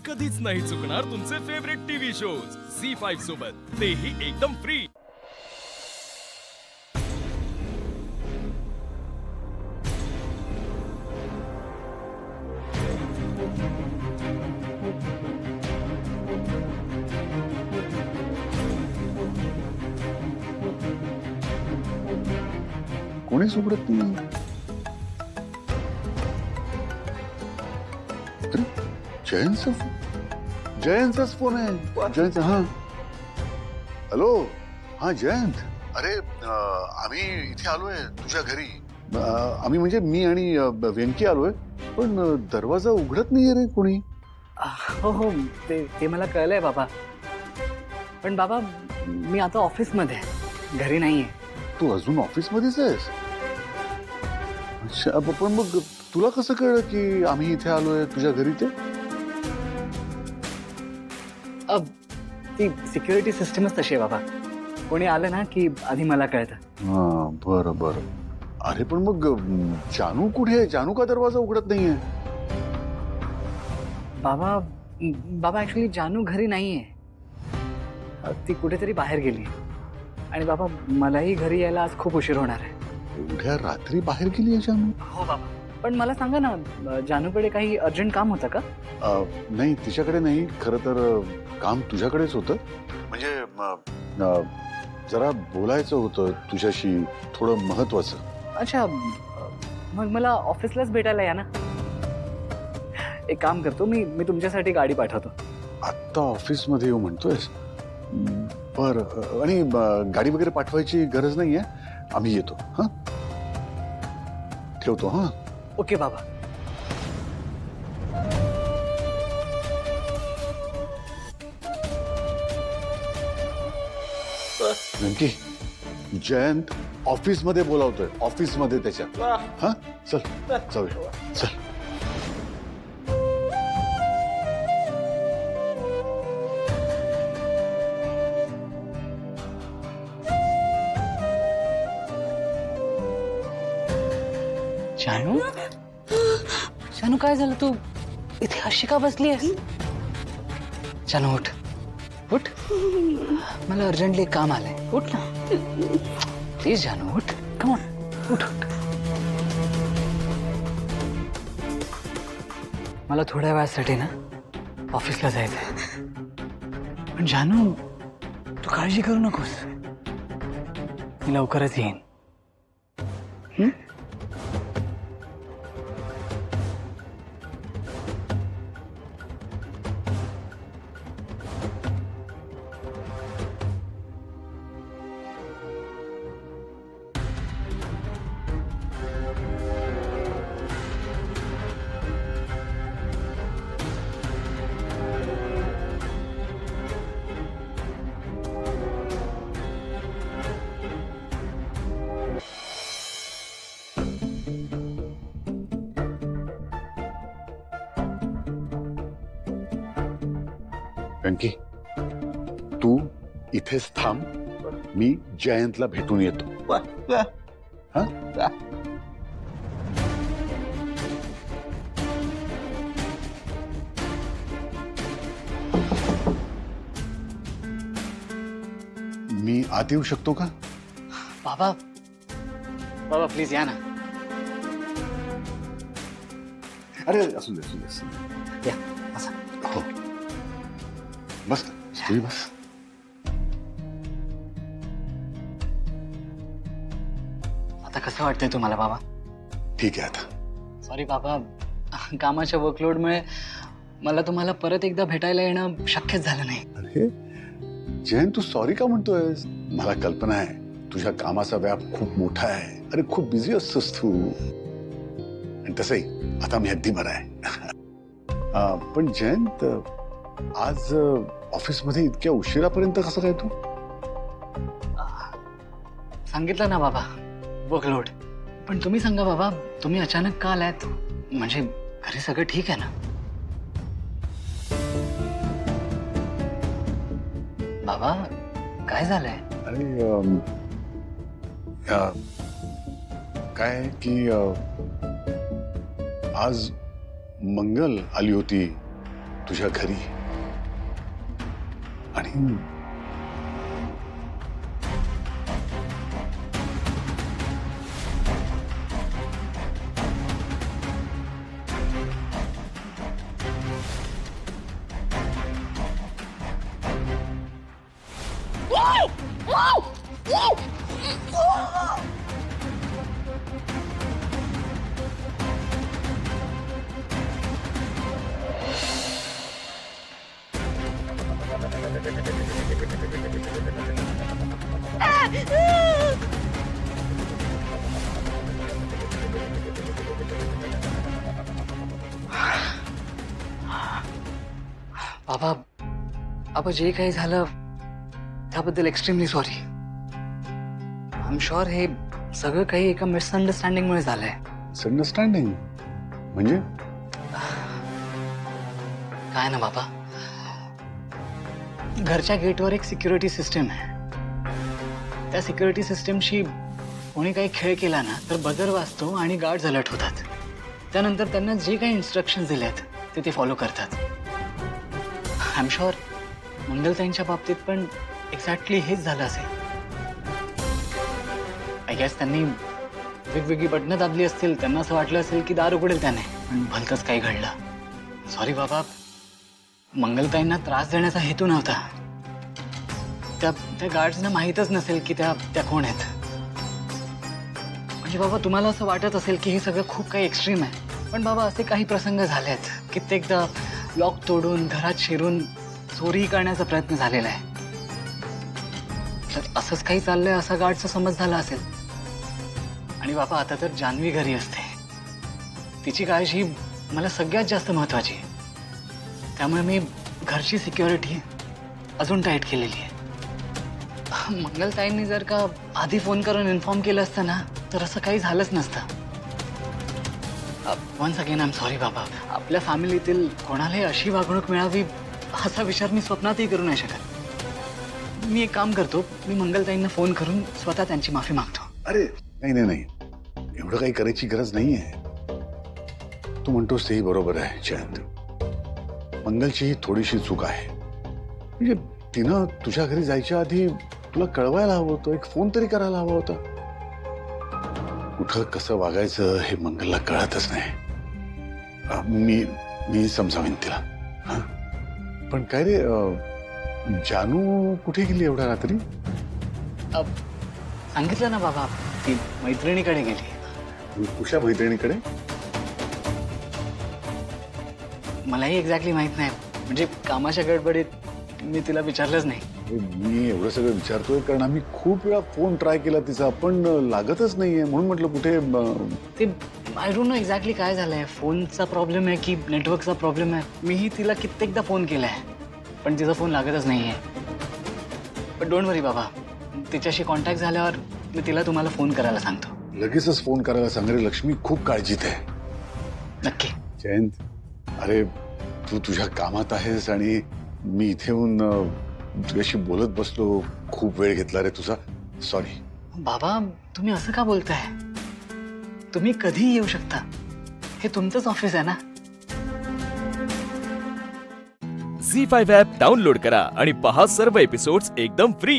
कधीच नाही चुकणार तुमचे फेवरेट टीव्ही शोज झी5 सोबत, तेही एकदम फ्री। कोणीच उघडत नाही। अरे, जयंतचाच फोन आहे। जयंत, हा हॅलो, हा जयंत। अरे आम्ही इथे आलोय तुझ्या घरी। आम्ही म्हणजे मी आणि व्यंकी आलोय, पण दरवाजा उघडत नाहीये रे कोणी। हो हो, ते मला कळलंय बाबा, पण बाबा मी आता ऑफिस मध्ये आहे, घरी नाहीये। तू अजून ऑफिस मध्येच आहेस? अच्छा, पण मग तुला कसं कळलं की आम्ही इथे आलोय तुझ्या घरी? ते ती सिक्युरिटी सिस्टमच तशी आहे बाबा, कोणी आलं ना की आधी मला कळतं। हा, बरं बरं। अरे पण मग जानू कुठे आहे? जानू का दरवाजा उघडत नाहीये? बाबा ऍक्च्युली जानू घरी नाहीये, ती कुठेतरी बाहेर गेली। आणि बाबा मलाही घरी यायला आज खूप उशीर होणार आहे। एवढ्या रात्री बाहेर गेली आहे जानू? हो बाबा, पण मला सांगा ना, जानूकडे काही अर्जंट काम होतं का? नाही, तिच्याकडे नाही, खरं तर काम तुझ्याकडेच होतं। म्हणजे जरा बोलायचं होतं तुझ्याशी, थोडं महत्वाचं। अच्छा, मग मला ऑफिसलाच भेटायला या ना। एक काम करतो, मी तुमच्यासाठी गाडी पाठवतो। आत्ता ऑफिस मध्ये येऊ म्हणतोयस? बर, आणि गाडी वगैरे पाठवायची गरज नाहीये, आम्ही येतो। हा, ठेवतो। हा, ओके बाबा। व्यंकी, जयंत ऑफिस मध्ये बोलावतोय, ऑफिस मध्ये त्याच्या। हा, चल जाऊया, चल। जानू, जानू काय झालं? तू इथे अशी का बसली आहेस? जानू उठ, उठ, मला अर्जंटली काम आलंय, उठ ना प्लीज। जानू उठ, कम ऑन, उठ उठ। मला थोड्या वेळासाठी ना ऑफिसला जायचंय, पण जानू तू काळजी करू नकोस, मी लवकरच येईन। व्यंकी, तू इथेच थांब, मी जयंतला भेटून येतो। हा? मी आत येऊ शकतो का? बाबा, बाबा प्लीज या ना। अरे असू दे, असू दे, असू दे। या, बसा। हो, बस तू बस। आता कसं वाटतंय तुम्हाला बाबा? ठीक आहे आता। सॉरी बाबा, कामाच्या वर्कलोडमुळे मला तुम्हाला परत एकदा भेटायला येणं शक्यच झालं नाही। अरे जयंत, तू सॉरी का म्हणतोयस? मला कल्पना आहे तुझ्या कामाचा व्याप खूप मोठा आहे। अरे खूप बिझी असतोस तू, आणि तसंही आता मी अगदी बरा आहे। पण जयंत, आज ऑफिस मध्ये इतक्या उशिरापर्यंत कसं काय तू? सांगितलं ना बाबा, वर्कलोड। पण तुम्ही सांगा बाबा, तुम्ही अचानक का आलात? म्हणजे घरी सगळं ठीक आहे ना? बाबा काय झालंय? अरे काय की आज मंगल आली होती तुझ्या घरी आणि बाबा बाबा जे काही झालं त्याबद्दल extremely sorry. I am sure हे सगळं काही एका मिसअंडरस्टँडिंग मुळे झालंय. अंडरस्टँडिंग म्हणजे काय ना बाबा, घरच्या गेटवर एक सिक्युरिटी सिस्टीम आहे. त्या सिक्युरिटी सिस्टीमशी कोणी काही खेळ केला ना तर बजर वाजतो आणि गार्ड्स अलर्ट होतात. त्यानंतर त्यांना जे काही इन्स्ट्रक्शन दिलेत ते फॉलो करतात. आय एम शुअर मंगलताईंच्या बाबतीत पण एक्झॅक्टली हेच झालं असेल. आय गेस त्यांनी वेगवेगळी बटणं दाबली असतील. त्यांना असं वाटलं असेल की दार उघडेल त्याने, पण भलतंच काही घडलं. सॉरी बाबा, मंगलताईंना त्रास देण्याचा हेतू नव्हता. त्या गार्ड्सना माहीतच नसेल की त्या कोण आहेत. म्हणजे बाबा तुम्हाला असं वाटत असेल की हे सगळं खूप काही एक्स्ट्रीम आहे, पण बाबा असे काही प्रसंग झालेत. कित्येकदा लॉक तोडून घरात शिरून चोरी करण्याचा प्रयत्न झालेला आहे. तर असंच काही चाललंय असा गार्डचा समज झाला असेल. आणि बाबा आता तर जान्हवी घरी असते. तिची काळजी मला सगळ्यात जास्त महत्वाची आहे. त्यामुळे मी घरची सिक्युरिटी अजून टाईट केलेली आहे. मंगलताईंनी जर का आधी फोन करून इन्फॉर्म केलं असतं ना तर असं काही झालंच नसतं. Once again I am sorry बाबा. आपल्या फॅमिलीतील कोणालाही अशी वागणूक मिळावी असा विचार मी स्वप्नातही करू नाही शकत. मी एक काम करतो, मी मंगलताईंना फोन करून स्वतः त्यांची माफी मागतो. अरे नाही, एवढं काही करायची गरज नाहीये. तू म्हणतोस तेही बरोबर आहे जयंत. मंगलची ही थोडीशी चूक आहे. म्हणजे तिनं तुझ्या घरी जायच्या आधी तुला कळवायला हवं होतं, एक फोन तरी करायला हवा होता. कुठं कसं वागायचं हे मंगलला कळतच नाही. मी समजावीन तिला. हा, पण काय रे, जानू कुठे गेली एवढ्या रात्री? सांगितलं ना बाबा, ती मैत्रिणीकडे गेली. तुझ्या मैत्रिणीकडे? मलाही एक्झॅक्टली माहित नाही. म्हणजे कामाच्या गडबडीत मी तिला विचारलंच नाही. मी एवढं सगळं विचारतोय कारण आम्ही खूप वेळा फोन ट्राय केला तिचा, पण लागतच नाहीये. म्हणून म्हटलं कुठे ते आय डोंट नो एक्झॅक्टली काय झालंय. फोनचा प्रॉब्लेम आहे की नेटवर्कचा प्रॉब्लेम आहे. मीही तिला कित्येकदा फोन केलाय पण तिचा फोन लागतच नाहीये. पण डोंट वरी बाबा, तिच्याशी कॉन्टॅक्ट झाल्यावर मी तिला तुम्हाला फोन करायला सांगतो. लगेचच फोन करायला सांग रे. लक्ष्मी खूप काळजीत आहे. नक्की. जयंत, अरे तू तुझ्या कामात आहेस आणि मी इथे येऊन तुझ्याशी बोलत बसलो. खूप वेळ घेतला रे तुझा. सॉरी. बाबा तुम्ही असं का बोलताय? तुम्ही कधीही येऊ शकता. हे तुमचंच ऑफिस आहे ना. झी5 ॲप डाउनलोड करा आणि पहा सर्व एपिसोड्स एकदम फ्री.